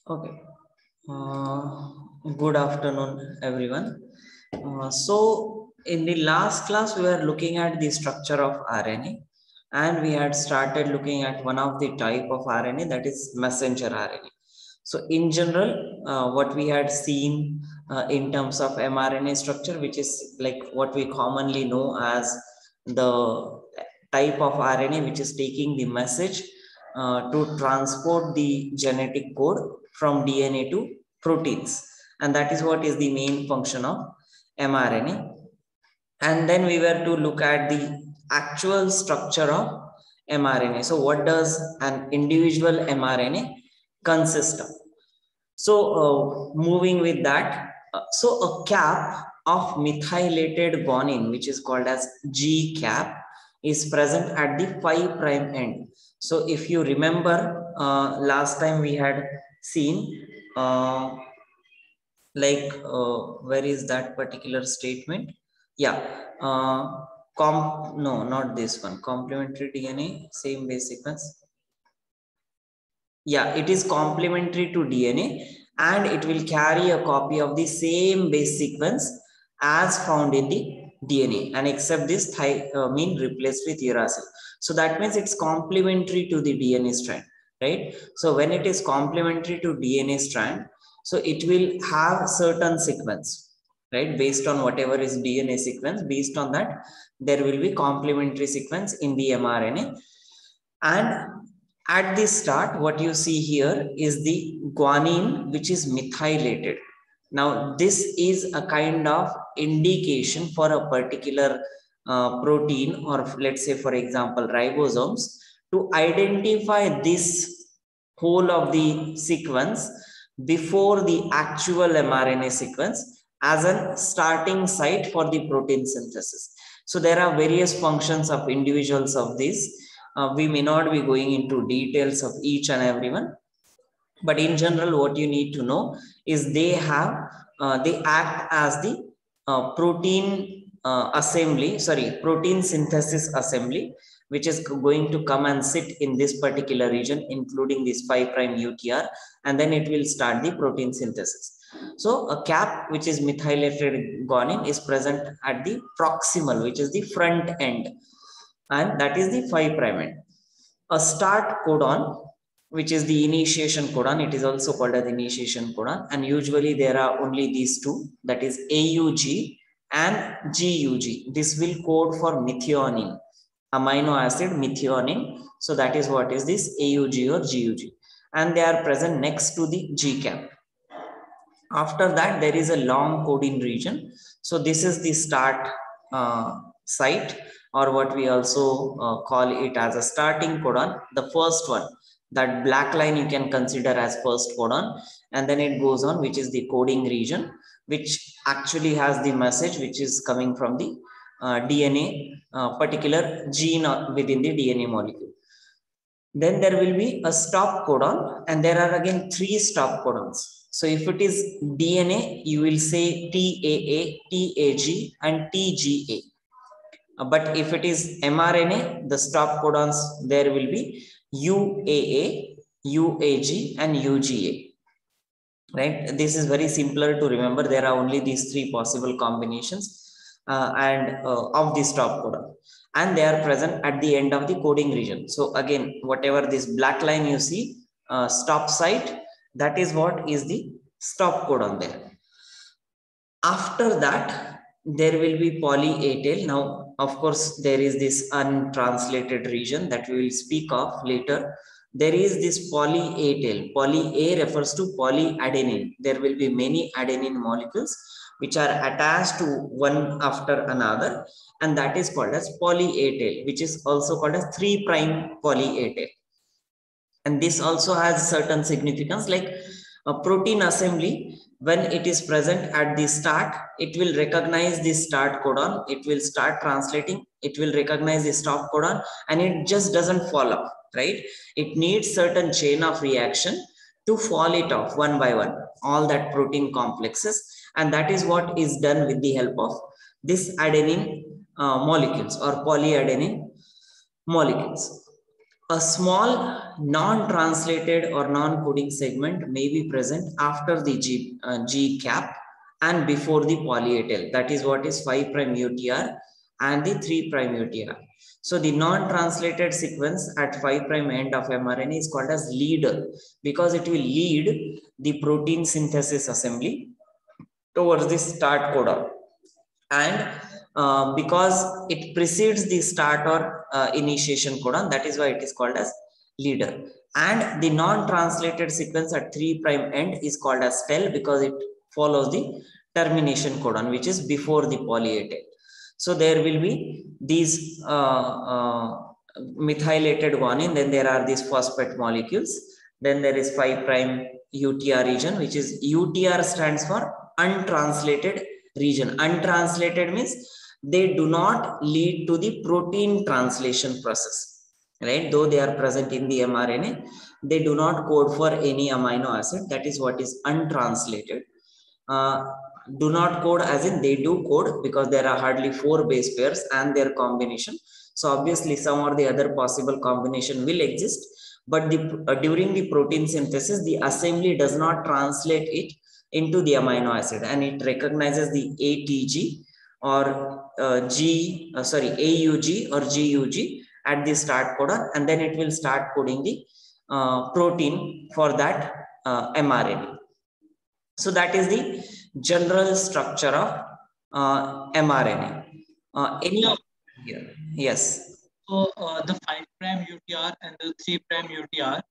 Okay. Good afternoon, everyone. So, in the last class, we were looking at the structure of RNA, and we had started looking at one of the type of RNA, that is messenger RNA. So, in general, what we had seen in terms of mRNA structure, which is like what we commonly know as the type of RNA which is taking the message to transport the genetic code from DNA to proteins, and that is what is the main function of mRNA. And then we were to look at the actual structure of mRNA. So what does an individual mRNA consist of? So moving with that, so a cap of methylated guanine, which is called as G cap, is present at the 5' end. So if you remember, last time we had seen where is that particular statement? Yeah, no, not this one. Complementary DNA, same base sequence. Yeah, it is complementary to DNA, and it will carry a copy of the same base sequence as found in the DNA, and except this thymine replaced with uracil. So that means it's complementary to the DNA strand, right? So when it is complementary to DNA strand, so it will have certain sequence, right? Based on whatever is DNA sequence, based on that, there will be complementary sequence in the mRNA. And at the start, what you see here is the guanine, which is methylated. Now, this is a kind of indication for a particular protein, or let's say, for example, ribosomes, to identify this whole of the sequence before the actual mRNA sequence as a starting site for the protein synthesis. So there are various functions of individuals of these. We may not be going into details of each and every one, but in general, what you need to know is they act as the protein protein synthesis assembly, which is going to come and sit in this particular region, including this 5' UTR, and then it will start the protein synthesis. So a cap, which is methylated guanine, is present at the proximal, which is the front end, and that is the 5' end. A start codon, which is the initiation codon, it is also called as initiation codon, and usually there are only these two, that is AUG and GUG. This will code for methionine, amino acid methionine. So that is what is this AUG or GUG, and they are present next to the G cap. After that, there is a long coding region. So this is the start site, or what we also call it as a starting codon, the first one. That black line you can consider as first codon, and then it goes on, which is the coding region, which actually has the message which is coming from the DNA, particular gene within the DNA molecule. Then there will be a stop codon, and there are again 3 stop codons. So if it is DNA, you will say TAA, TAG, and TGA. But if it is mRNA, the stop codons, there will be UAA, UAG, and UGA. Right? This is very simpler to remember. There are only these 3 possible combinations of the stop codon, and they are present at the end of the coding region. So again, whatever this black line you see, stop site, that is what is the stop codon there. After that, there will be poly-A tail. Now, of course, there is this untranslated region that we will speak of later. There is this poly-A tail. Poly-A refers to polyadenine. There will be many adenine molecules which are attached to one after another, and that is called as poly-A tail, which is also called as 3' poly-A tail. And this also has certain significance, like a protein assembly. When it is present at the start, it will recognize the start codon, it will start translating, it will recognize the stop codon, and it just doesn't fall off, right? It needs certain chain of reaction to fall it off one by one, all that protein complexes, and that is what is done with the help of this adenine molecules or polyadenine molecules. A small non-translated or non-coding segment may be present after the G cap and before the poly A tail. That is what is 5' UTR and the 3' UTR. So the non-translated sequence at 5' end of mRNA is called as leader because it will lead the protein synthesis assembly towards the start codon. And because it precedes the start or initiation codon, that is why it is called as leader. And the non-translated sequence at 3' end is called as tail because it follows the termination codon, which is before the poly A tail. So there will be these methylated guanine, then there are these phosphate molecules, then there is 5' UTR region, which is UTR stands for untranslated region. Untranslated means they do not lead to the protein translation process, right? Though they are present in the mRNA, they do not code for any amino acid. That is what is untranslated. Do not code as in they do code because there are hardly 4 base pairs and their combination. So obviously some or the other possible combination will exist, but during the protein synthesis, the assembly does not translate it into the amino acid, and it recognizes the ATG or AUG or GUG at the start codon, and then it will start coding the protein for that mRNA. So that is the general structure of mRNA. Here? Yes. So the 5' UTR and the 3' UTR,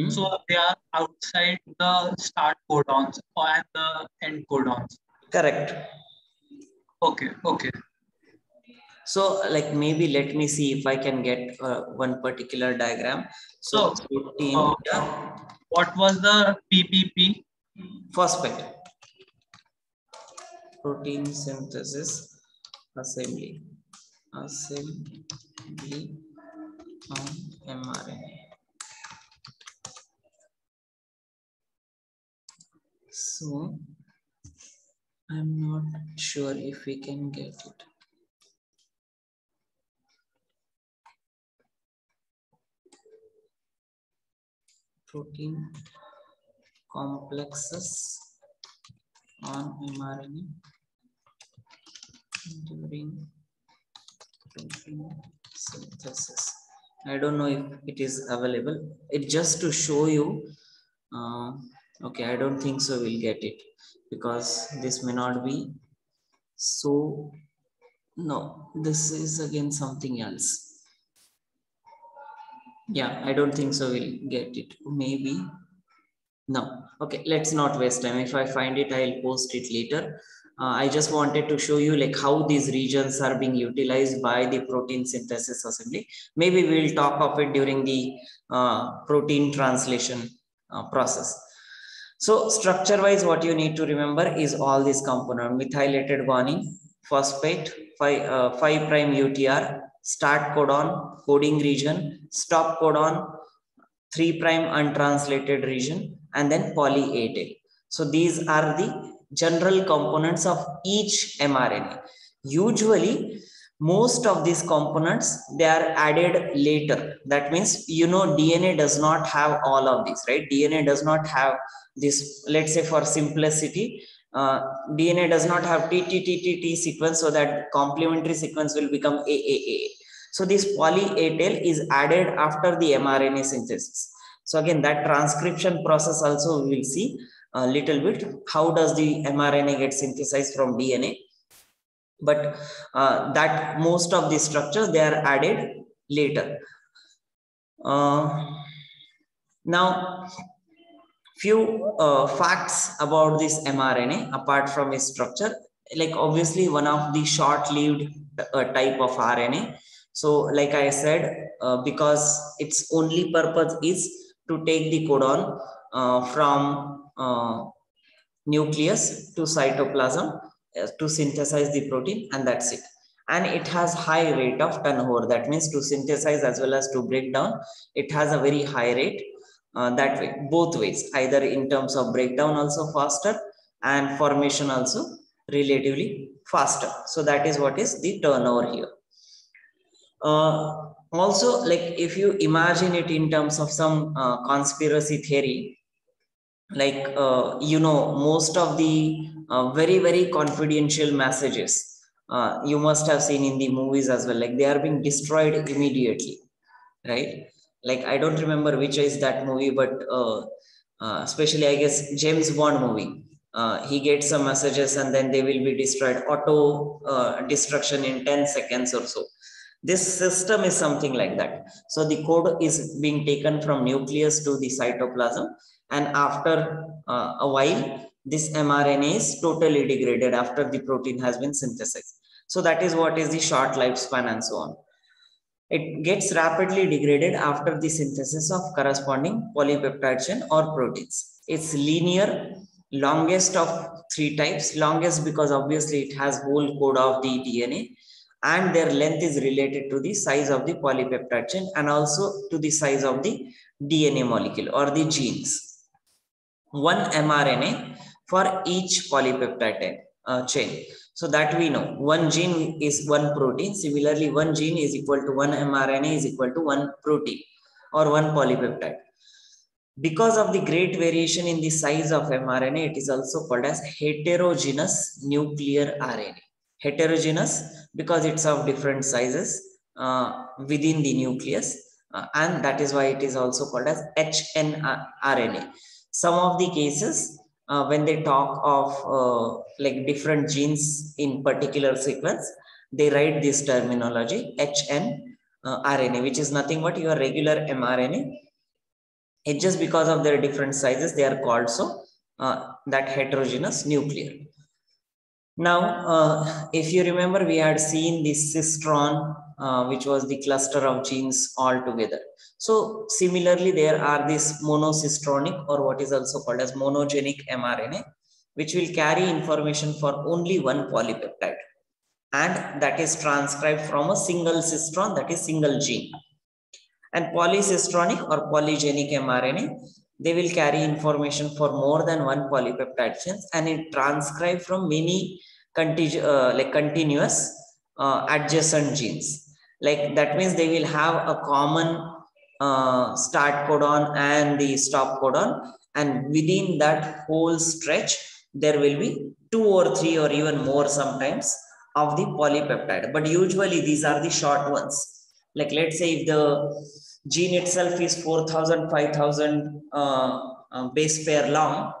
so they are outside the start codons and the end codons. Correct. Okay. So like maybe let me see if I can get one particular diagram. So protein, what was the PPP? Phosphate. Protein synthesis assembly on mRNA. So I'm not sure if we can get it. Protein complexes on mRNA during protein synthesis. I don't know if it is available. It just to show you. Okay, I don't think so we'll get it because this may not be. So no, this is again something else. Yeah, I don't think so we'll get it. Maybe. No. Okay, let's not waste time. If I find it, I'll post it later. I just wanted to show you like how these regions are being utilized by the protein synthesis assembly. Maybe we'll talk of it during the protein translation process. So structure wise, what you need to remember is all these components: methylated guanine, phosphate, 5' UTR, start codon, coding region, stop codon, 3' untranslated region, and then poly A tail. So these are the general components of each mRNA. Usually, most of these components, they are added later. That means, DNA does not have all of these, right? DNA does not have this, let's say for simplicity, DNA does not have TTTTT sequence, so that complementary sequence will become AAA. So this poly A tail is added after the mRNA synthesis. So again, that transcription process also we will see a little bit. How does the mRNA get synthesized from DNA? But that most of the structures, they are added later. Now, few facts about this mRNA apart from its structure. Like obviously one of the short-lived type of RNA. So like I said, because its only purpose is to take the codon from nucleus to cytoplasm to synthesize the protein, and that's it. And it has high rate of turnover. That means to synthesize as well as to break down, it has a very high rate. That way, both ways, either in terms of breakdown also faster and formation also relatively faster. So that is what is the turnover here. Also, like if you imagine it in terms of some conspiracy theory, like most of the very confidential messages you must have seen in the movies as well, like they are being destroyed immediately, right? Like I don't remember which is that movie, but especially I guess James Bond movie, he gets some messages and then they will be destroyed, auto destruction in 10 seconds or so. This system is something like that. So the code is being taken from nucleus to the cytoplasm, and after a while, this mRNA is totally degraded after the protein has been synthesized. So that is what is the short lifespan and so on. It gets rapidly degraded after the synthesis of corresponding polypeptide chain or proteins. It's linear, longest of three types. Longest because obviously it has whole code of the DNA, and their length is related to the size of the polypeptide chain and also to the size of the DNA molecule or the genes. One mRNA for each polypeptide chain. So that we know one gene is one protein. Similarly, one gene is equal to one mRNA is equal to one protein or one polypeptide. Because of the great variation in the size of mRNA, it is also called as heterogeneous nuclear RNA. Heterogeneous because it's of different sizes within the nucleus, and that is why it is also called as hnRNA. Some of the cases when they talk of like different genes in particular sequence, they write this terminology hnRNA, which is nothing but your regular mRNA. It's just because of their different sizes, they are called so that heterogeneous nuclear. Now, if you remember, we had seen this cistron, which was the cluster of genes all together. So similarly, there are this monocistronic or what is also called as monogenic mRNA, which will carry information for only one polypeptide. And that is transcribed from a single cistron, that is single gene. And polycistronic or polygenic mRNA, they will carry information for more than one polypeptide chains and it transcribe from many continuous adjacent genes. Like that means they will have a common start codon and the stop codon, and within that whole stretch there will be 2 or 3 or even more sometimes of the polypeptide, but usually these are the short ones. Like let's say if the gene itself is 4,000, 5,000 base pair long,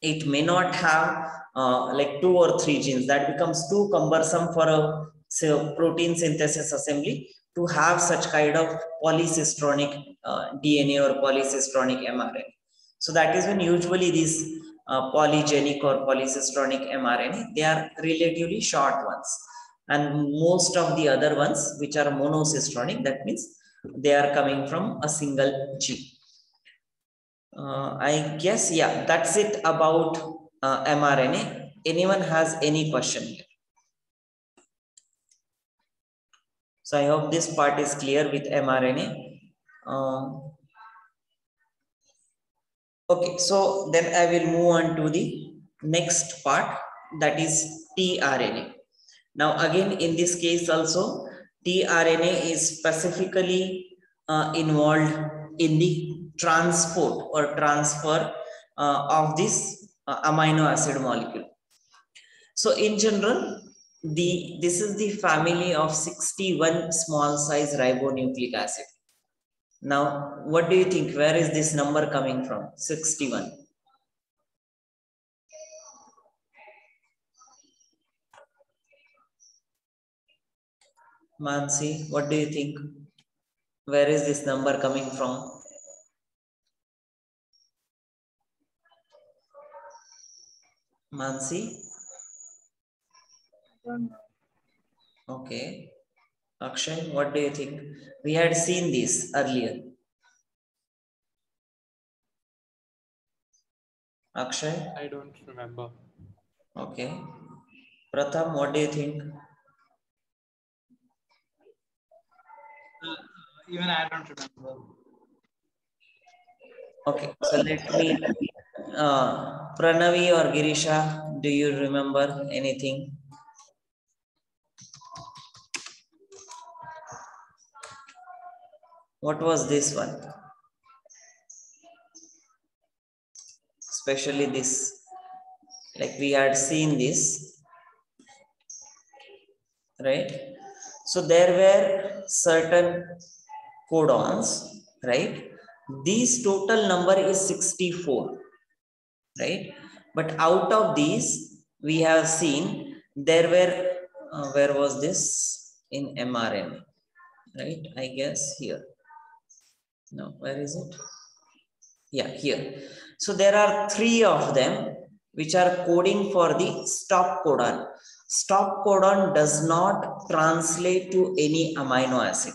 it may not have like 2 or 3 genes. That becomes too cumbersome for a protein synthesis assembly to have such kind of polycistronic DNA or polycistronic mRNA. So that is when usually these polygenic or polycistronic mRNA, they are relatively short ones. And most of the other ones, which are monocistronic, that means they are coming from a single gene. I guess, yeah, that's it about mRNA. Anyone has any question here? So I hope this part is clear with mRNA. Okay, so then I will move on to the next part, that is tRNA. Now again, in this case also, tRNA is specifically involved in the transport or transfer of this amino acid molecule. So in general, this is the family of 61 small size ribonucleic acid. Now, what do you think? Where is this number coming from? 61. Mansi, what do you think? Where is this number coming from? Mansi? Okay. Akshay, what do you think? We had seen this earlier. Akshay? I don't remember. Okay. Pratham, what do you think? Even I don't remember. Okay, so let me, Pranavi or Girisha, do you remember anything? What was this one? Especially this, like we had seen this, right? So there were certain codons, right? These total number is 64, right? But out of these, we have seen there were, where was this? In mRNA, right? I guess here. No, where is it? Yeah, here. So there are 3 of them which are coding for the stop codon. Stop codon does not translate to any amino acid.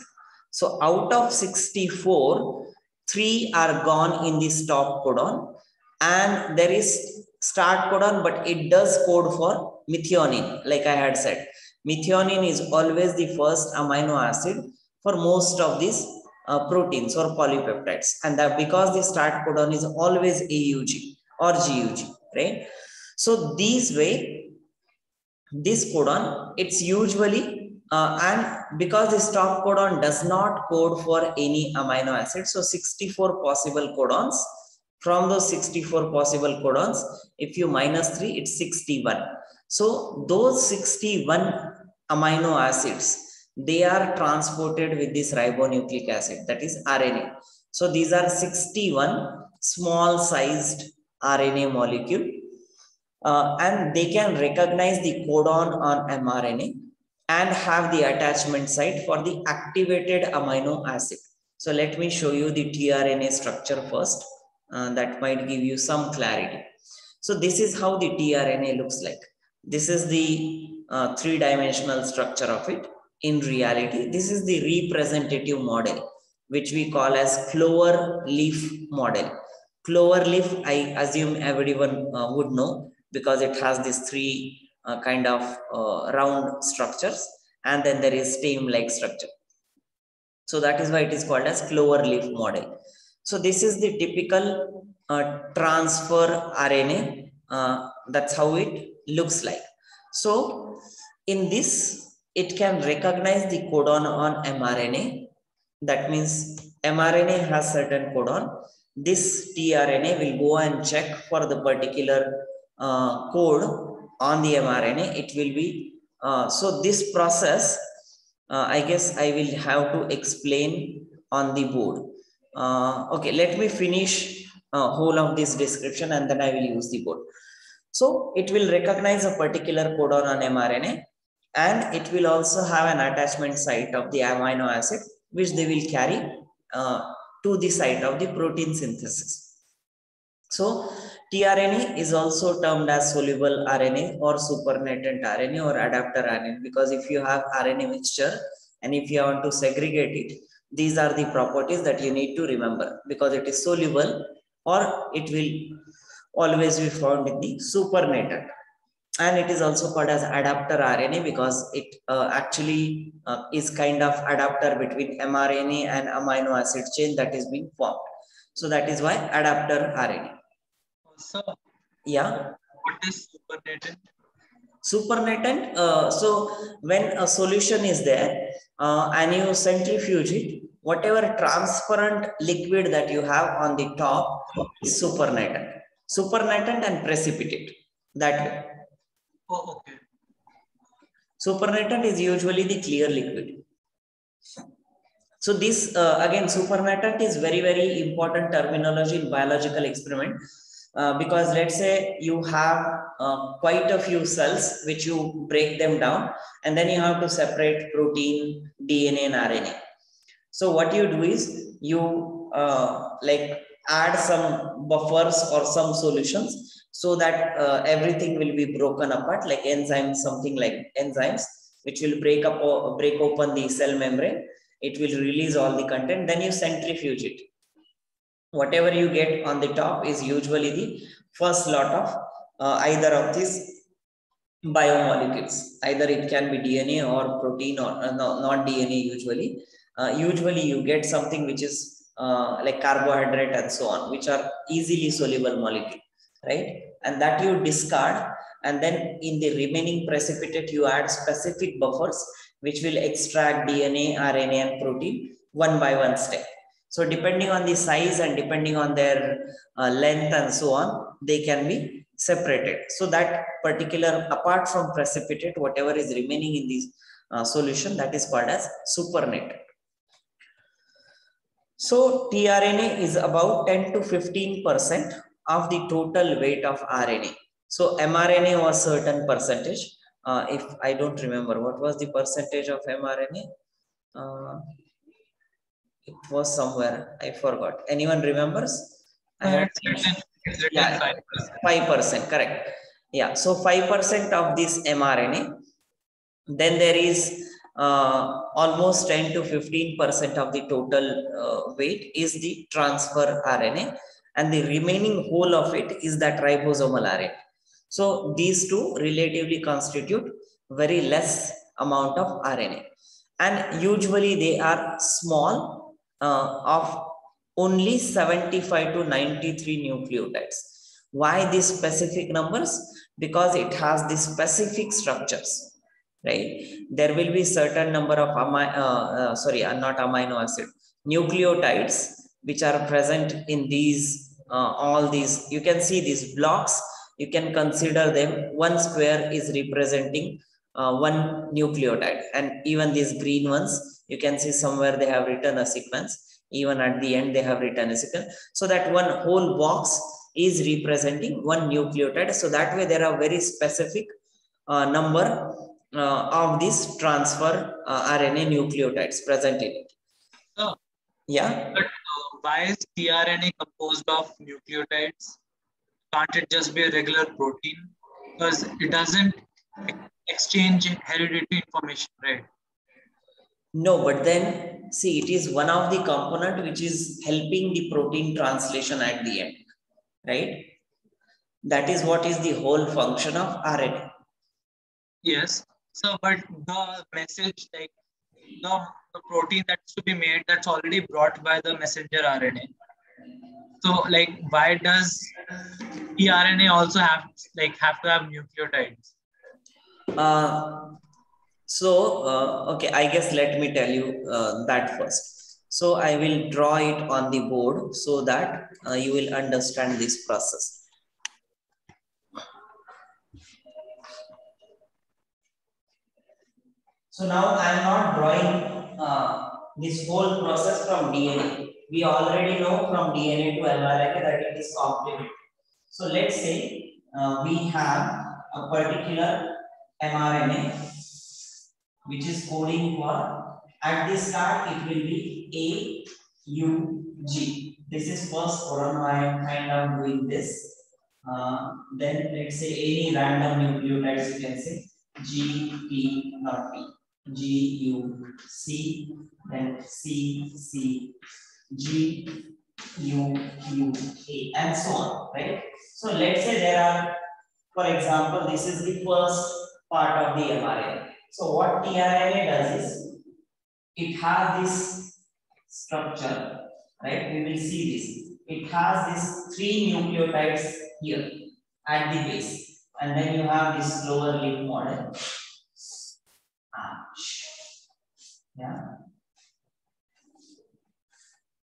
So out of 64, 3 are gone in the stop codon, and there is start codon, but it does code for methionine. Like I had said, methionine is always the first amino acid for most of these proteins or polypeptides, and that because the start codon is always AUG or GUG, right? So these way, this codon, it's usually and because the stop codon does not code for any amino acid, so 64 possible codons. From those 64 possible codons, if you minus 3, it's 61. So those 61 amino acids, they are transported with this ribonucleic acid, that is RNA. So these are 61 small sized RNA molecule, and they can recognize the codon on mRNA and have the attachment site for the activated amino acid. So let me show you the tRNA structure first. That might give you some clarity. So this is how the tRNA looks like. This is the 3-dimensional structure of it. In reality, this is the representative model, which we call as clover leaf model. Clover leaf, I assume everyone would know, because it has these 3 kind of round structures, and then there is stem-like structure. So that is why it is called as clover leaf model. So this is the typical transfer RNA. That's how it looks like. So in this, it can recognize the codon on mRNA. That means mRNA has certain codon. This tRNA will go and check for the particular code on the mRNA. It will be, so this process, I guess I will have to explain on the board. Okay, let me finish whole of this description and then I will use the board. So it will recognize a particular codon on mRNA, and it will also have an attachment site of the amino acid, which they will carry to the site of the protein synthesis. So tRNA is also termed as soluble RNA or supernatant RNA or adapter RNA, because if you have RNA mixture and if you want to segregate it, these are the properties that you need to remember, because it is soluble or it will always be found in the supernatant. And it is also called as adapter RNA because it actually is kind of adapter between mRNA and amino acid chain that is being formed. So that is why adapter RNA. So, yeah. What is supernatant? Supernatant, so when a solution is there and you centrifuge it, whatever transparent liquid that you have on the top is supernatant. Supernatant and precipitate, that way. Oh, okay. Supernatant is usually the clear liquid. So this again, supernatant is very, very important terminology in biological experiment. Because let's say you have quite a few cells which you break them down, and then you have to separate protein, DNA and RNA. So what you do is you like add some buffers or some solutions so that everything will be broken apart, like enzymes, something like enzymes, which will break open the cell membrane. It will release all the content, then you centrifuge it. Whatever you get on the top is usually the first lot of either of these biomolecules. Either it can be DNA or protein or no, not DNA usually. Usually you get something which is like carbohydrate and so on, which are easily soluble molecule, right? And that you discard, and then in the remaining precipitate you add specific buffers which will extract DNA, RNA and protein one by one step. So depending on the size and depending on their length and so on, they can be separated. So that particular, apart from precipitate, whatever is remaining in this solution, that is called as supernatant. So tRNA is about 10 to 15% of the total weight of RNA. So mRNA was certain percentage. If I don't remember, what was the percentage of mRNA? It was somewhere, I forgot. Anyone remembers? It's written 5%, correct. Yeah, so 5% of this mRNA. Then there is almost 10 to 15% of the total weight is the transfer RNA, and the remaining whole of it is that ribosomal RNA. So these two relatively constitute very less amount of RNA, and usually they are small, of only 75 to 93 nucleotides. Why these specific numbers? Because it has the specific structures. Right, there will be certain number of not amino acid, nucleotides which are present in these all these. You can see these blocks, you can consider them, one square is representing one nucleotide, and even these green ones, you can see somewhere they have written a sequence, even at the end they have written a sequence, so that one whole box is representing one nucleotide. So that way there are very specific number of this transfer RNA nucleotides present in it. Yeah. But why is tRNA composed of nucleotides? Can't it just be a regular protein? Because it doesn't exchange hereditary information, right? No, but then see, it is one of the component which is helping the protein translation at the end, right? That is what is the whole function of RNA. Yes. So, but the message, like the protein that's to be made, that's already brought by the messenger RNA. So, like, why does tRNA also have to have nucleotides? Okay, I guess let me tell you that first. So I will draw it on the board so that you will understand this process. So now I am not drawing this whole process from DNA. We already know from DNA to mRNA that it is complementary. So let's say we have a particular mRNA which is coding for, at the start it will be AUG. This is first codon. I am kind of doing this. Then let's say any random nucleotides, you can say G, P, not P. G, U, C, then C, C, G, U, Q, A, and so on, right? So let's say there are, for example, this is the first part of the mRNA. So what tRNA does is, it has this structure, right? We will see this. It has these 3 nucleotides here at the base, and then you have this lower lip model. Yeah,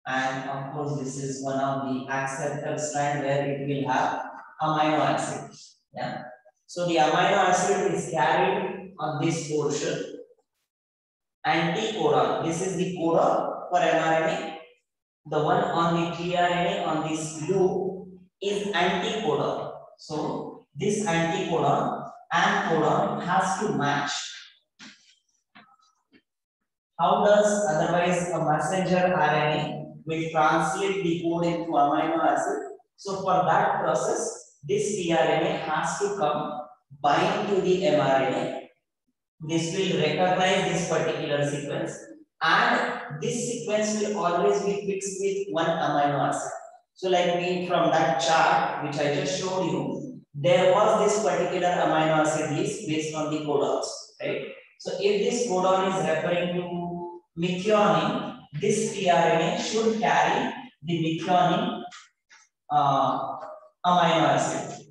and of course this is one of the acceptor strand where it will have amino acid. Yeah, so the amino acid is carried on this portion. Anticodon, this is the codon for mRNA. The one on the tRNA on this loop is anticodon. So this anticodon and codon has to match. How does otherwise a messenger RNA will translate the code into amino acid? So for that process, this tRNA has to come bind to the mRNA. This will recognize this particular sequence, and this sequence will always be fixed with one amino acid. So like from that chart which I just showed you, there was this particular amino acid list based on the codons, right? So if this codon is referring to methionine, this tRNA should carry the methionine amino acid,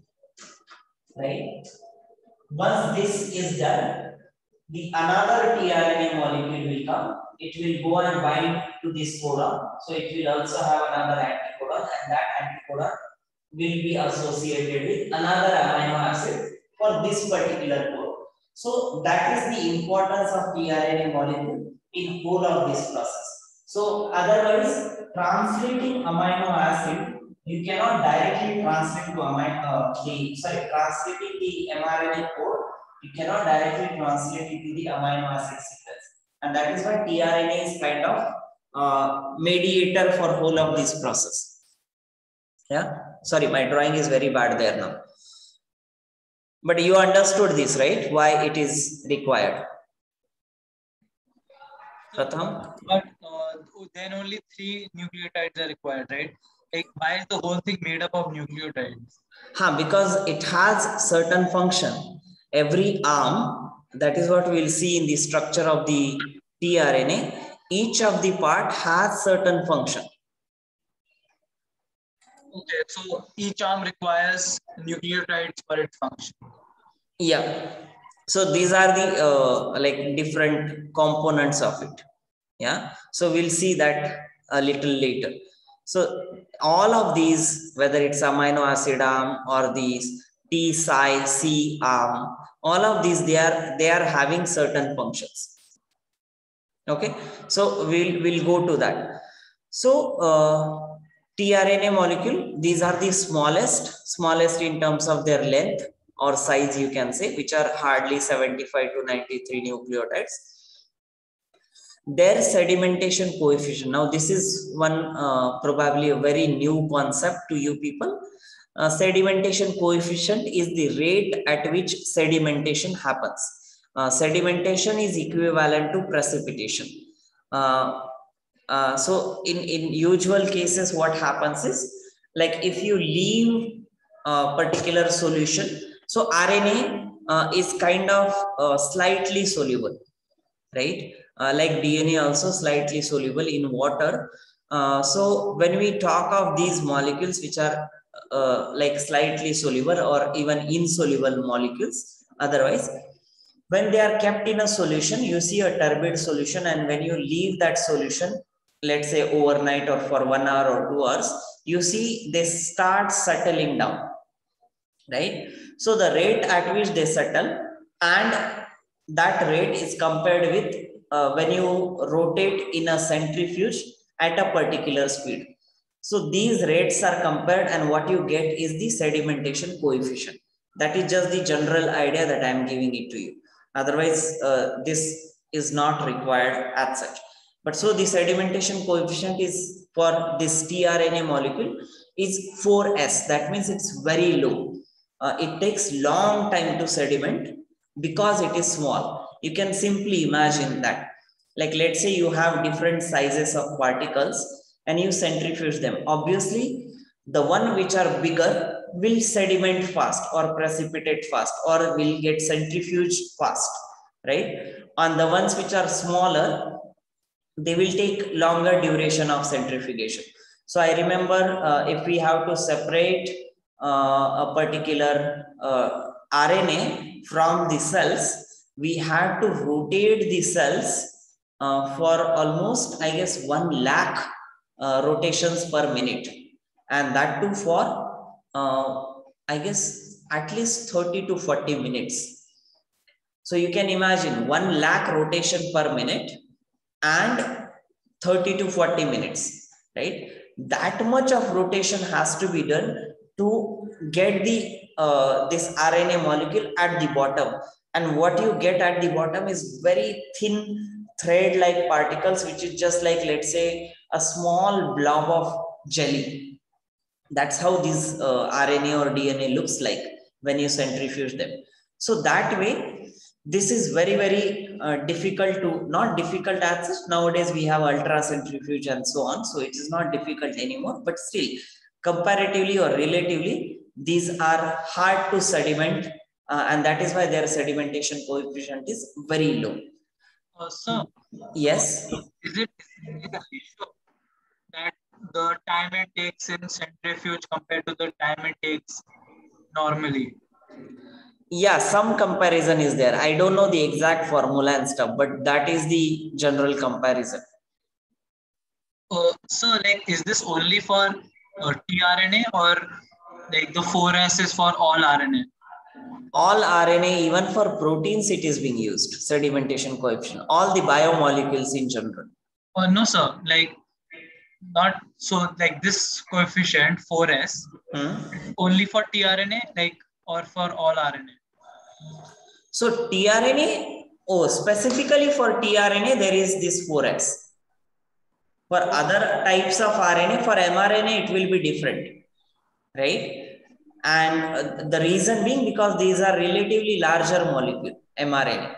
right? Once this is done, the another tRNA molecule will come. It will go and bind to this codon. So it will also have another anticodon, and that anticodon will be associated with another amino acid for this particular code. So that is the importance of tRNA molecule in whole of this process. So otherwise, translating amino acid, you cannot directly translate to translating the mRNA code, you cannot directly translate it to the amino acid sequence, and that is why tRNA is kind of mediator for whole of this process. Yeah, sorry, my drawing is very bad there now, but you understood this, right? Why it is required, Pratham? But then only 3 nucleotides are required, right? Like, why is the whole thing made up of nucleotides? Because it has certain function. Every arm, that is what we will see in the structure of the tRNA, each of the part has certain function. Okay, so each arm requires nucleotides for its function. Yeah, so these are the like different components of it. Yeah, so we'll see that a little later. So all of these, whether it's amino acid arm or these T, psi, C arm, all of these, they are having certain functions. Okay, so we'll go to that. So tRNA molecule, these are the smallest in terms of their length or size, you can say, which are hardly 75 to 93 nucleotides. Their sedimentation coefficient, now this is one probably a very new concept to you people. Sedimentation coefficient is the rate at which sedimentation happens. Sedimentation is equivalent to precipitation. So in usual cases, what happens is, like if you leave a particular solution, so RNA is kind of slightly soluble, right? Like DNA also slightly soluble in water. So when we talk of these molecules which are like slightly soluble or even insoluble molecules, otherwise, when they are kept in a solution, you see a turbid solution, and when you leave that solution, let's say overnight or for 1 hour or 2 hours, you see they start settling down, right? So the rate at which they settle, and that rate is compared with when you rotate in a centrifuge at a particular speed. So these rates are compared, and what you get is the sedimentation coefficient. That is just the general idea that I am giving it to you. Otherwise, this is not required as such. But so the sedimentation coefficient is for this tRNA molecule is 4s. That means it's very low. It takes long time to sediment because it is small. You can simply imagine that, like let's say you have different sizes of particles and you centrifuge them. Obviously, the one which are bigger will sediment fast or precipitate fast or will get centrifuged fast, right? On the ones which are smaller, they will take longer duration of centrifugation. So I remember if we have to separate a particular RNA from the cells, we have to rotate the cells for almost, I guess, 1 lakh rotations per minute, and that too for I guess at least 30 to 40 minutes. So you can imagine 1 lakh rotation per minute and 30 to 40 minutes, right? That much of rotation has to be done to get the this RNA molecule at the bottom, and what you get at the bottom is very thin thread like particles, which is just like, let's say, a small blob of jelly. That's how this RNA or DNA looks like when you centrifuge them. So that way, this is very, very difficult to, not difficult as such. Nowadays we have ultra centrifuge and so on, so it is not difficult anymore, but still comparatively or relatively, these are hard to sediment, and that is why their sedimentation coefficient is very low. So yes, is it the ratio that the time it takes in centrifuge compared to the time it takes normally? Yeah, some comparison is there. I don't know the exact formula and stuff, but that is the general comparison. So like, is this only for tRNA, or like the 4S is for all RNA? All RNA, even for proteins, it is being used, sedimentation coefficient, all the biomolecules in general. No, sir. Like, not so. Like this coefficient 4S only for tRNA, like, or for all RNA? So tRNA, specifically for tRNA, there is this 4S. For other types of RNA, for mRNA, it will be different, right? And the reason being because these are relatively larger molecule, mRNA.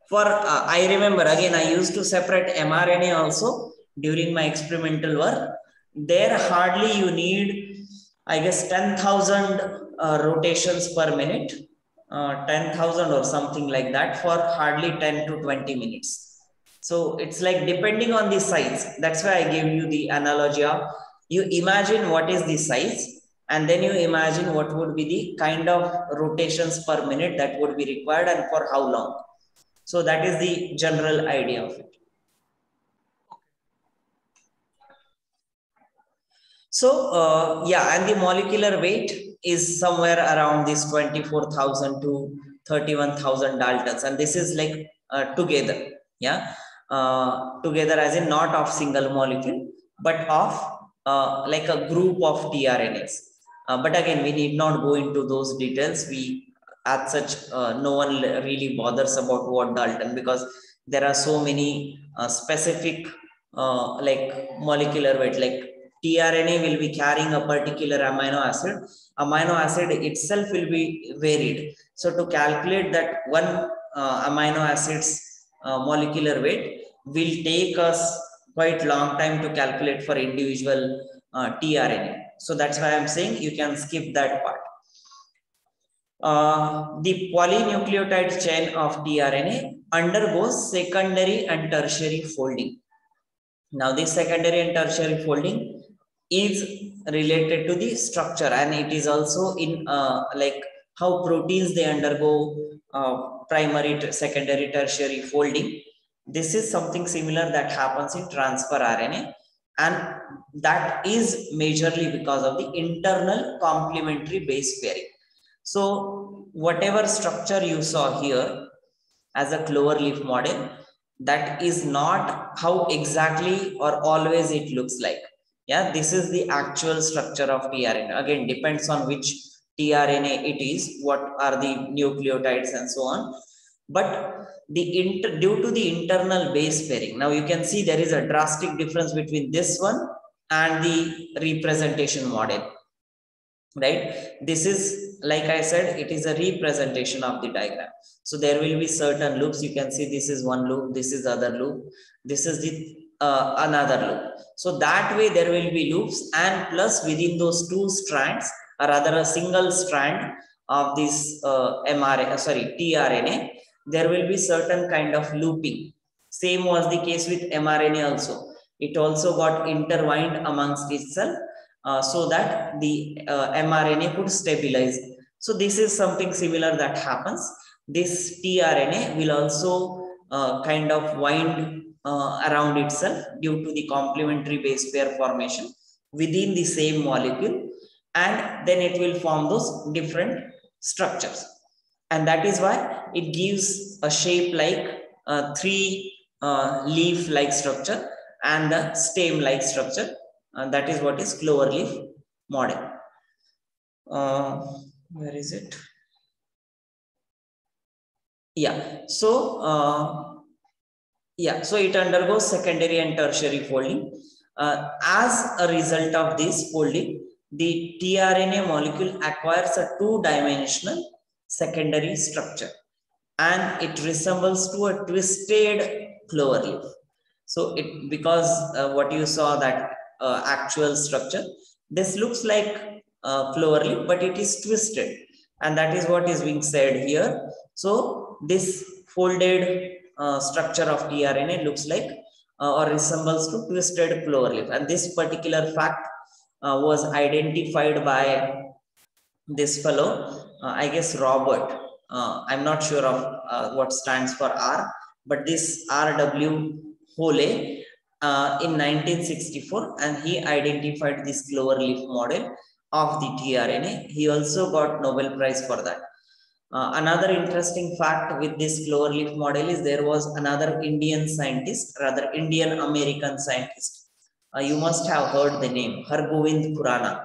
For I remember again, I used to separate mRNA also during my experimental work. There hardly you need, I guess, 10,000 rotations per minute, 10,000 or something like that for hardly 10 to 20 minutes. So it's like depending on the size. That's why I gave you the analogy of, you imagine what is the size, and then you imagine what would be the kind of rotations per minute that would be required and for how long. So that is the general idea of it. So yeah, and the molecular weight is somewhere around this 24,000 to 31,000 Daltons, and this is like together, yeah, together as in not of single molecule, but of like a group of tRNAs. But again, we need not go into those details. We, as such, no one really bothers about what Dalton, because there are so many specific like molecular weight, like tRNA will be carrying a particular amino acid. Amino acid itself will be varied. So to calculate that one amino acid's molecular weight will take us quite long time to calculate for individual tRNA. So that's why I'm saying you can skip that part. The polynucleotide chain of tRNA undergoes secondary and tertiary folding. Now, this secondary and tertiary folding is related to the structure, and it is also in like how proteins they undergo primary, secondary, tertiary folding. This is something similar that happens in transfer RNA, and that is majorly because of the internal complementary base pairing. So whatever structure you saw here as a clover leaf model, that is not how exactly or always it looks like. Yeah, this is the actual structure of tRNA. Again, depends on which tRNA it is, what are the nucleotides and so on. But due to the internal base pairing, now you can see there is a drastic difference between this one and the representation model, right? This is, like I said, it is a representation of the diagram. So there will be certain loops. You can see this is one loop, this is other loop, this is the another loop. So that way there will be loops, and plus within those two strands, or rather a single strand of this tRNA, there will be certain kind of looping. Same was the case with mRNA also. It also got intertwined amongst itself, so that the mRNA could stabilize. So this is something similar that happens. This tRNA will also kind of wind around itself due to the complementary base pair formation within the same molecule, and then it will form those different structures. And that is why it gives a shape like three leaf like structure and the stem like structure. And that is what is clover leaf model. Where is it? Yeah. So so it undergoes secondary and tertiary folding. As a result of this folding, the tRNA molecule acquires a two-dimensional secondary structure, and it resembles to a twisted clover leaf. So it, because what you saw, that actual structure, this looks like clover leaf, but it is twisted, and that is what is being said here. So this folded structure of tRNA looks like or resembles to twisted clover leaf, and this particular fact was identified by this fellow, I guess Robert, I'm not sure of what stands for R, but this R.W. Hole in 1964, and he identified this clover leaf model of the tRNA. He also got Nobel Prize for that. Another interesting fact with this clover leaf model is there was another Indian scientist, rather Indian American scientist. You must have heard the name, Hargovind Khurana.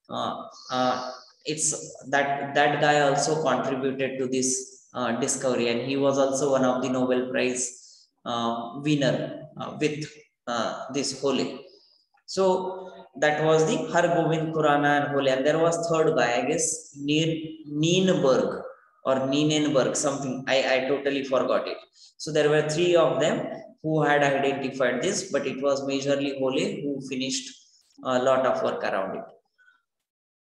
Uh, uh, it's that guy also contributed to this discovery, and he was also one of the Nobel Prize winner with this Hole. So that was the Hargovind Khurana and Hole, and there was third guy, I guess Nienberg or Nienberg, something. I totally forgot it. So there were three of them who had identified this, but it was majorly Hole who finished a lot of work around it.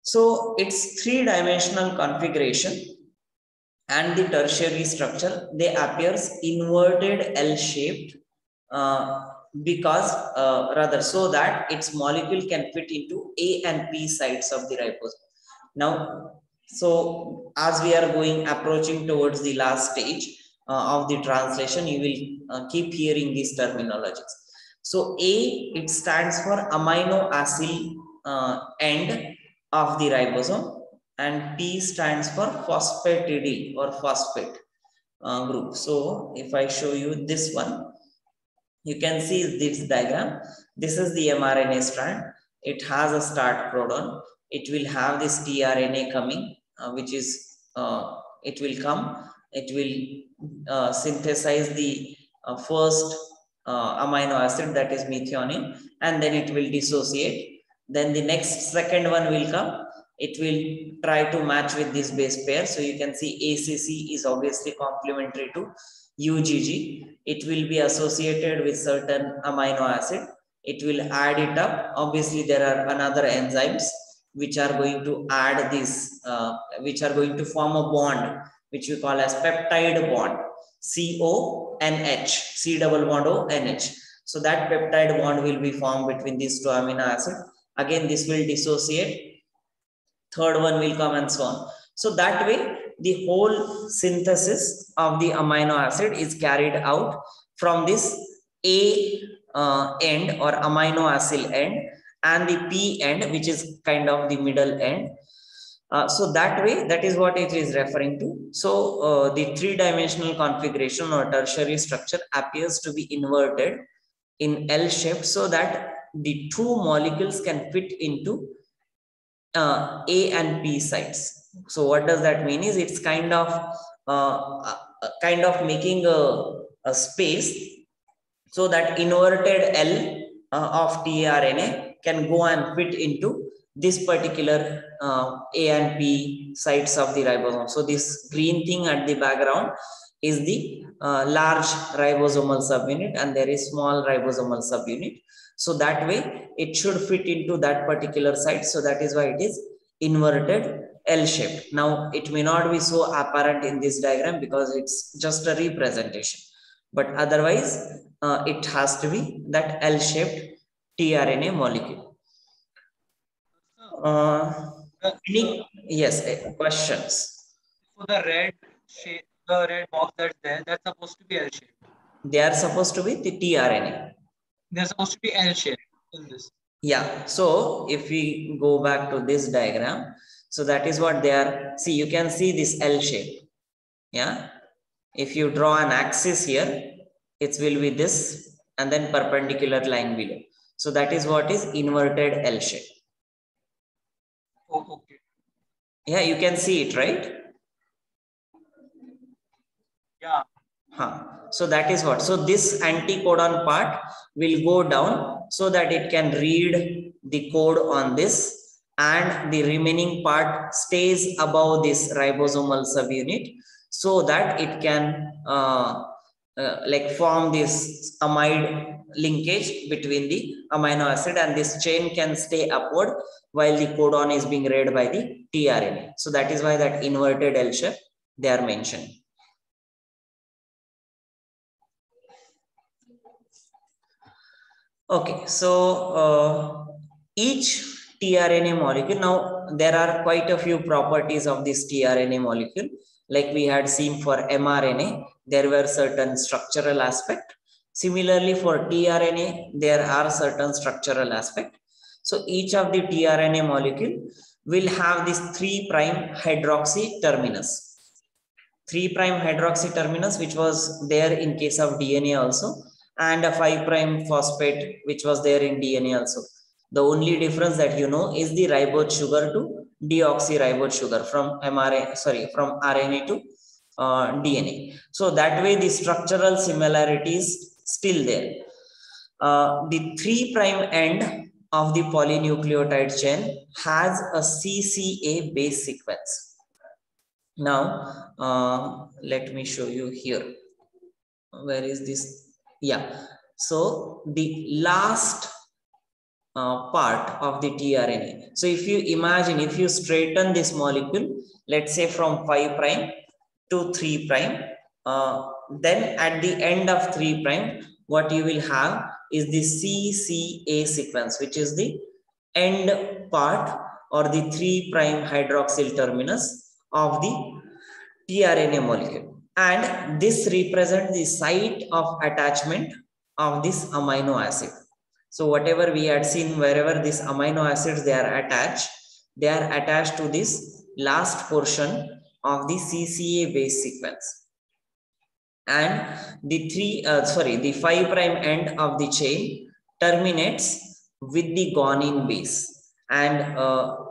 So it's three-dimensional configuration, and the tertiary structure, they appears inverted L-shaped because rather so that its molecule can fit into A and P sites of the ribosome. Now, so as we are approaching towards the last stage of the translation, you will keep hearing these terminologies. So A, it stands for amino acid end of the ribosome, and P stands for phosphatidyl or phosphate group. So if I show you this one, you can see this diagram. This is the mRNA strand. It has a start codon. It will have this tRNA coming, which is, it will come. It will synthesize the first amino acid, that is methionine, and then it will dissociate. Then the next second one will come. It will try to match with this base pair. So you can see ACC is obviously complementary to UGG. It will be associated with certain amino acid. It will add it up. Obviously, there are another enzymes which are going to add this, which are going to form a bond, which we call as peptide bond. CONH, C double bond ONH. So that peptide bond will be formed between these two amino acids. Again, this will dissociate. Third one will come, and so on. So that way, the whole synthesis of the amino acid is carried out from this A end or amino acid end, and the P end, which is kind of the middle end. So that way, that is what it is referring to. So the three-dimensional configuration or tertiary structure appears to be inverted in L shape, so that the two molecules can fit into A and P sites. So what does that mean is it's kind of making a space so that inverted L of tRNA can go and fit into this particular A and P sites of the ribosome. So this green thing at the background is the large ribosomal subunit, and there is small ribosomal subunit. So that way it should fit into that particular site. So that is why it is inverted L shape. Now it may not be so apparent in this diagram because it's just a representation, but otherwise it has to be that L shaped tRNA molecule. Yes, questions? So the red shape, the red box that's there, that's supposed to be L shape. They are supposed to be the tRNA. They're supposed to be L shape in this. Yeah. So if we go back to this diagram, so that is what they are. See, you can see this L shape. Yeah. If you draw an axis here, it will be this, and then perpendicular line below. So that is what is inverted L shape. Oh, okay. Yeah, you can see it, right? Yeah. So that is what. So this anticodon part will go down so that it can read the code on this, and the remaining part stays above this ribosomal subunit so that it can like form this amide linkage between the amino acid, and this chain can stay upward while the codon is being read by the tRNA. So that is why that inverted L shape they are mentioned. Okay, so each tRNA molecule. Now, there are quite a few properties of this tRNA molecule. Like we had seen for mRNA, there were certain structural aspects. Similarly, for tRNA, there are certain structural aspects. So each of the tRNA molecule will have this 3' hydroxy terminus. 3' hydroxy terminus, which was there in case of DNA also, and a 5' phosphate, which was there in DNA also. The only difference that you know is the ribose sugar to deoxyribose sugar from from RNA to DNA. So that way the structural similarity is still there. The 3' end of the polynucleotide chain has a CCA base sequence. Now, let me show you here. Where is this? Yeah. So the last part of the tRNA. So if you imagine, if you straighten this molecule, let's say from 5' to 3', then at the end of 3', what you will have is the CCA sequence, which is the end part or the 3' hydroxyl terminus of the tRNA molecule. And this represents the site of attachment of this amino acid. So whatever we had seen, wherever these amino acids they are attached to this last portion of the CCA base sequence. And the 5' end of the chain terminates with the guanine base. And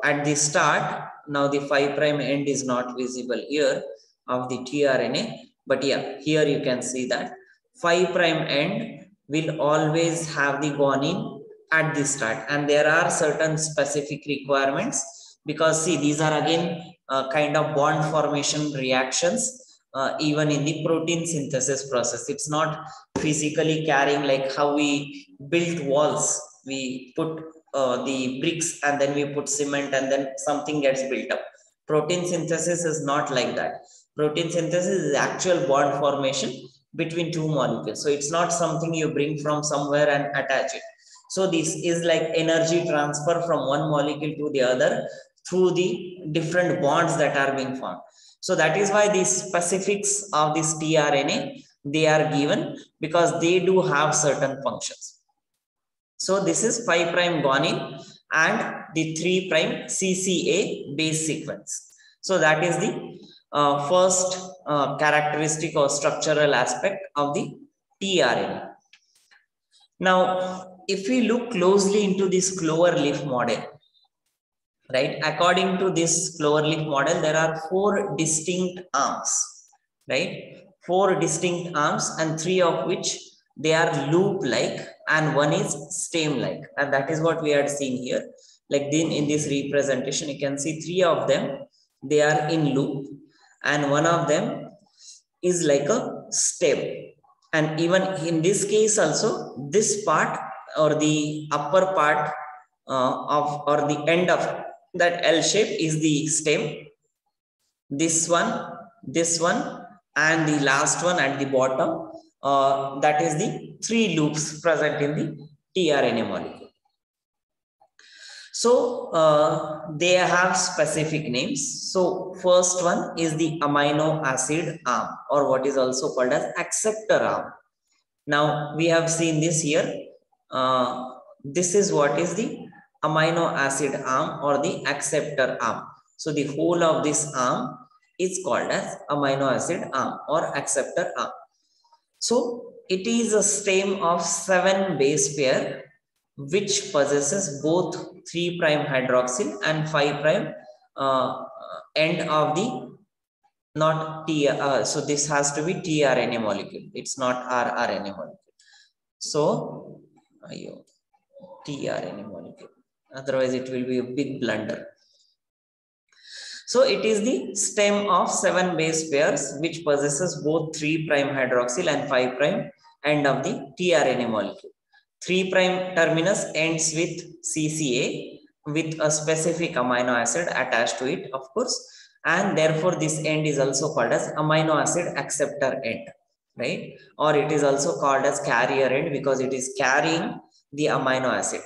at the start, now the 5' end is not visible here of the tRNA, but yeah, here you can see that 5' end will always have the guanine at the start, and there are certain specific requirements, because see, these are again kind of bond formation reactions even in the protein synthesis process. It's not physically carrying like how we built walls. We put the bricks and then we put cement and then something gets built up. Protein synthesis is not like that. Protein synthesis is actual bond formation between two molecules. So it's not something you bring from somewhere and attach it. So this is like energy transfer from one molecule to the other through the different bonds that are being formed. So that is why the specifics of this tRNA, they are given because they do have certain functions. So this is 5' guanine and the 3' CCA base sequence. So that is the first characteristic or structural aspect of the tRNA. Now, if we look closely into this clover leaf model, right? According to this clover leaf model, there are 4 distinct arms, right? 4 distinct arms, and 3 of which they are loop-like and 1 is stem-like, and that is what we had seen here. Like then in this representation, you can see 3 of them, they are in loop, and 1 of them is like a stem. And even in this case also, this part or the upper part or the end of that L shape is the stem. This one, and the last one at the bottom, that is the 3 loops present in the tRNA molecule. So they have specific names. So first one is the amino acid arm, or what is also called as acceptor arm. Now we have seen this here. This is what is the amino acid arm or the acceptor arm. So the whole of this arm is called as amino acid arm or acceptor arm. So it is a stem of 7 base pair which possesses both 3' hydroxyl and 5' end of the not T. So this has to be tRNA molecule. It's not rRNA molecule. So tRNA molecule. Otherwise, it will be a big blunder. So it is the stem of 7 base pairs which possesses both 3' hydroxyl and 5' end of the tRNA molecule. 3' terminus ends with CCA with a specific amino acid attached to it, of course, and therefore this end is also called as amino acid acceptor end, right? Or it is also called as carrier end because it is carrying the amino acid.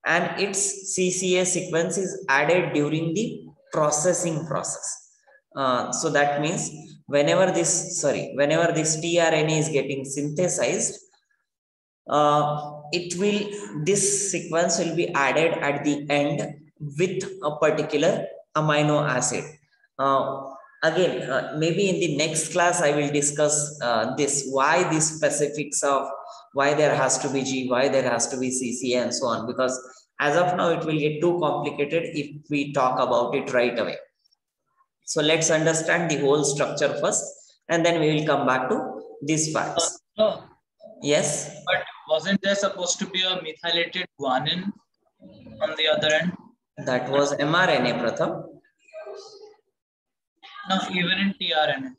and its CCA sequence is added during the processing process. So that means whenever this tRNA is getting synthesized, this sequence will be added at the end with a particular amino acid. Again, maybe in the next class I will discuss why these specifics of why there has to be G, why there has to be CCA and so on, because as of now it will get too complicated if we talk about it right away. So let's understand the whole structure first, and then we will come back to these facts. Yes. But wasn't there supposed to be a methylated guanine on the other end? That was mRNA, Pratham. No, even in tRNA.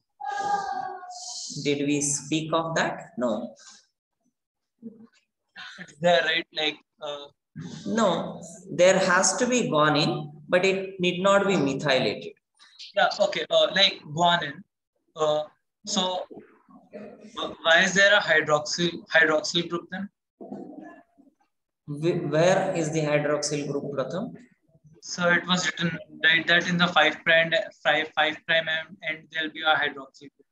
Did we speak of that? No. It's there, right? Like. No, there has to be guanine, but it need not be methylated. Yeah. Okay. Like guanine. So. Why is there a hydroxyl group then? Where is the hydroxyl group, Pratham? So it was written right that in the 5' end there'll be a hydroxyl group.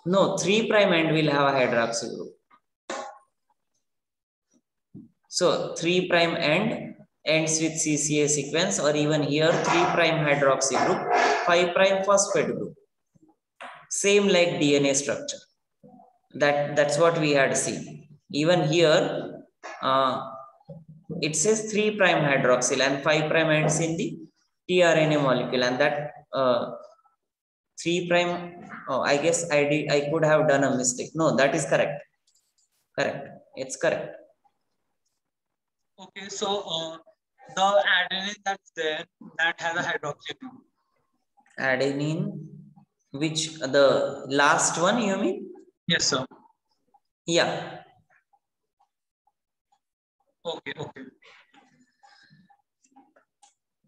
No, 3' end will have a hydroxyl group. So 3' end ends with CCA sequence, or even here 3' hydroxy group, 5' phosphate group. Same like DNA structure. That's what we had seen. Even here, it says 3' hydroxyl and 5' ends in the tRNA molecule, and that 3'. Oh, I guess I could have done a mistake. No, that is correct. Correct. It's correct. Okay, so the adenine that's there, that has a hydroxyl group. Adenine, which the last one you mean? Yes, sir. Yeah. Okay.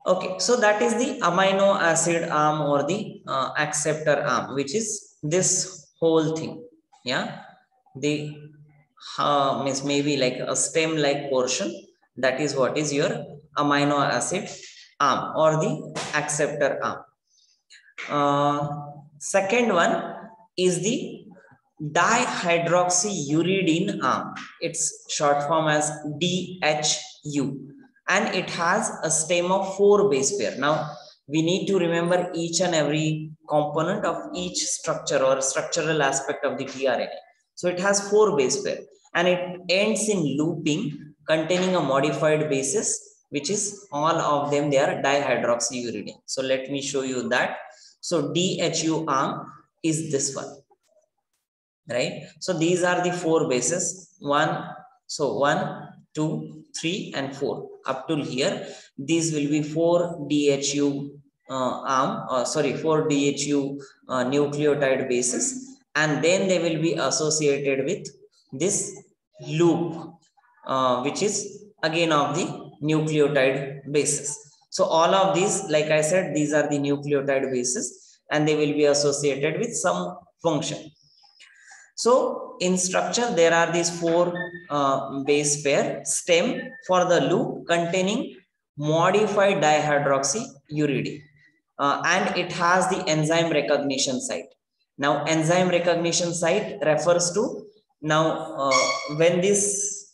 Okay, so that is the amino acid arm or the acceptor arm, which is this whole thing. Yeah, the means maybe like a stem like portion. That is what is your amino acid arm or the acceptor arm. Second one is the dihydroxyuridine arm. It's short form as DHU, and it has a stem of 4 base pair. Now we need to remember each and every component of each structure or structural aspect of the tRNA. So it has 4 base pair, and it ends in looping containing a modified basis, which is all of them they are dihydroxyuridine. So let me show you that. So DHU arm is this one, right? So these are the 4 bases. 1, 2, 3, and 4 up till here. These will be 4 DHU 4 DHU nucleotide bases, and then they will be associated with this loop, which is again of the nucleotide bases. So all of these, like I said, these are the nucleotide bases, and they will be associated with some function. So in structure, there are these 4 base pair stem for the loop containing modified dihydroxyuridine, and it has the enzyme recognition site. Now enzyme recognition site refers to when this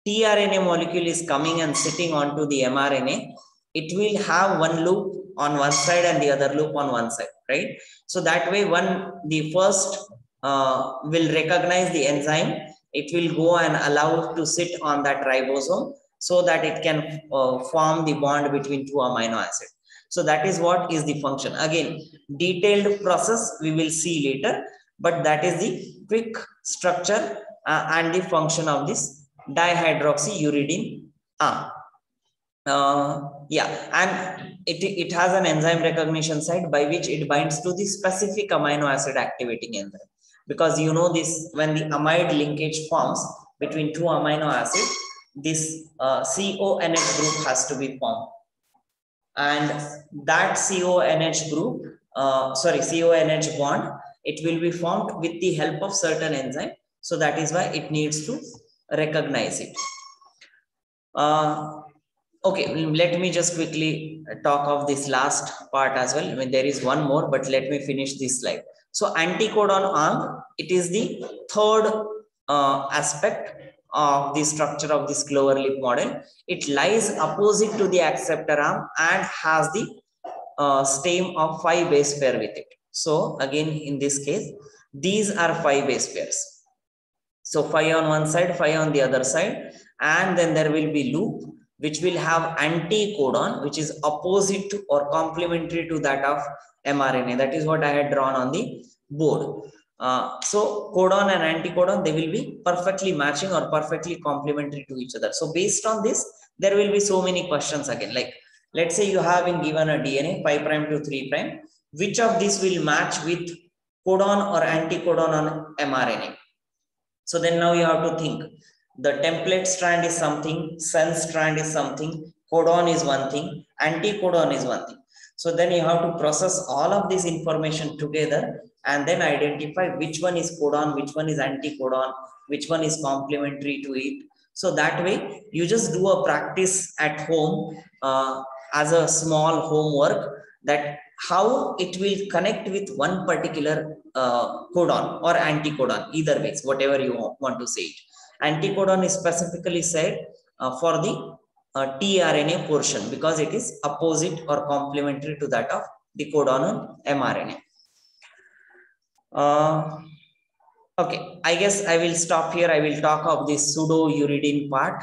tRNA molecule is coming and sitting onto the mRNA, it will have one loop on one side and the other loop on one side, right? So that way, the first will recognize the enzyme, it will go and allow it to sit on that ribosome so that it can form the bond between 2 amino acids. So that is what is the function. Again, detailed process we will see later, but that is the quick structure and the function of this dihydroxyuridine arm. And it has an enzyme recognition site by which it binds to the specific amino acid activating enzyme. Because you know this, when the amide linkage forms between 2 amino acids, this CONH group has to be formed. And that CONH bond, it will be formed with the help of certain enzyme. So that is why it needs to recognize it. Okay, let me just quickly talk of this last part as well. I mean, there is one more, but let me finish this slide. So anticodon arm, it is the third aspect of the structure of this clover leaf model. It lies opposite to the acceptor arm and has the stem of 5 base pair with it. So again, in this case, these are 5 base pairs. So 5 on one side, 5 on the other side, and then there will be loop which will have anticodon, which is opposite to or complementary to that of mRNA. That is what I had drawn on the board. So codon and anticodon, they will be perfectly matching or perfectly complementary to each other. So based on this, there will be so many questions again. Like, let's say you have been given a DNA 5' to 3'. Which of these will match with codon or anticodon on mRNA? So then now you have to think. The template strand is something, sense strand is something, codon is one thing, anticodon is one thing. So then you have to process all of this information together and then identify which one is codon, which one is anticodon, which one is complementary to it. So that way you just do a practice at home as a small homework, that how it will connect with one particular codon or anticodon, either ways, whatever you want to say it. Anticodon is specifically said for the tRNA portion because it is opposite or complementary to that of the codon on mRNA. Okay, I guess I will stop here. I will talk of this pseudouridine part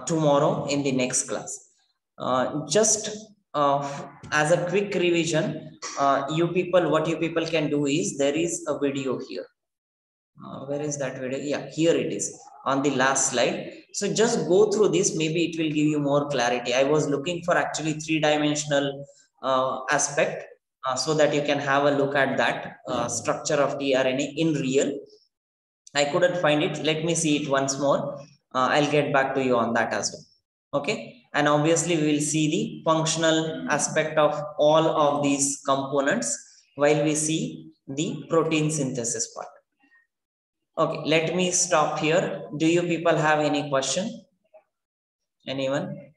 tomorrow in the next class. Just as a quick revision, what you people can do is, there is a video here. Where is that video? Yeah, here it is on the last slide. So just go through this. Maybe it will give you more clarity. I was looking for actually 3-dimensional aspect so that you can have a look at that structure of tRNA in real. I couldn't find it. Let me see it once more. I'll get back to you on that as well. Okay. And obviously we will see the functional aspect of all of these components while we see the protein synthesis part. Okay, let me stop here. Do you people have any question? Anyone?